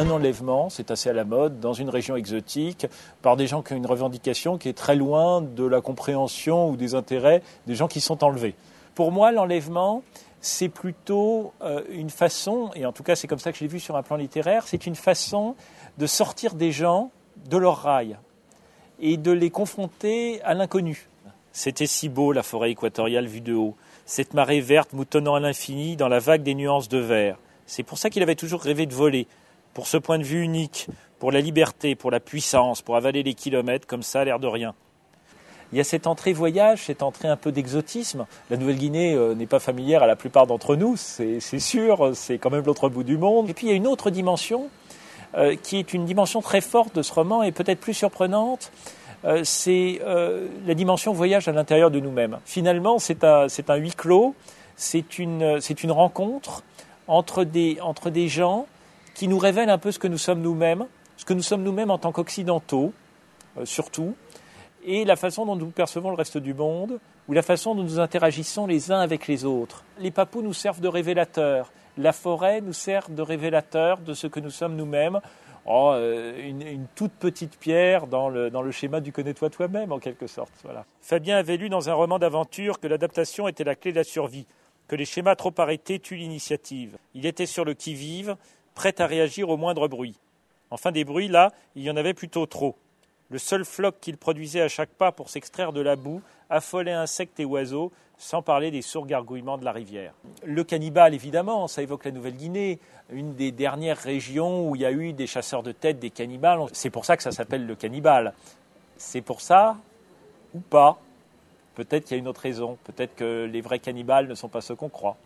un enlèvement, c'est assez à la mode, dans une région exotique, par des gens qui ont une revendication qui est très loin de la compréhension ou des intérêts des gens qui sont enlevés. Pour moi, l'enlèvement, c'est plutôt une façon, et en tout cas c'est comme ça que je l'ai vu sur un plan littéraire, c'est une façon de sortir des gens de leur rail et de les confronter à l'inconnu. C'était si beau la forêt équatoriale vue de haut, cette marée verte moutonnant à l'infini dans la vague des nuances de vert. C'est pour ça qu'il avait toujours rêvé de voler, pour ce point de vue unique, pour la liberté, pour la puissance, pour avaler les kilomètres comme ça, l'air de rien. Il y a cette entrée voyage, cette entrée un peu d'exotisme. La Nouvelle-Guinée n'est pas familière à la plupart d'entre nous, c'est sûr, c'est quand même l'autre bout du monde. Et puis il y a une autre dimension qui est une dimension très forte de ce roman et peut-être plus surprenante, c'est la dimension voyage à l'intérieur de nous-mêmes. Finalement, c'est un huis clos, c'est une rencontre entre des gens qui nous révèlent un peu ce que nous sommes nous-mêmes en tant qu'occidentaux, surtout, et la façon dont nous percevons le reste du monde, ou la façon dont nous interagissons les uns avec les autres. Les papous nous servent de révélateurs, la forêt nous sert de révélateur de ce que nous sommes nous-mêmes. Une toute petite pierre dans le schéma du connais-toi toi-même, en quelque sorte. Voilà. Fabien avait lu dans un roman d'aventure que l'adaptation était la clé de la survie, que les schémas trop arrêtés tuent l'initiative. Il était sur le qui-vive, prêt à réagir au moindre bruit. Enfin, des bruits, là, il y en avait plutôt trop. Le seul floc qu'il produisait à chaque pas pour s'extraire de la boue affolait insectes et oiseaux, sans parler des sourds gargouillements de la rivière. Le cannibale, évidemment, ça évoque la Nouvelle-Guinée, une des dernières régions où il y a eu des chasseurs de têtes, des cannibales. C'est pour ça que ça s'appelle le cannibale. C'est pour ça, ou pas. Peut-être qu'il y a une autre raison. Peut-être que les vrais cannibales ne sont pas ceux qu'on croit.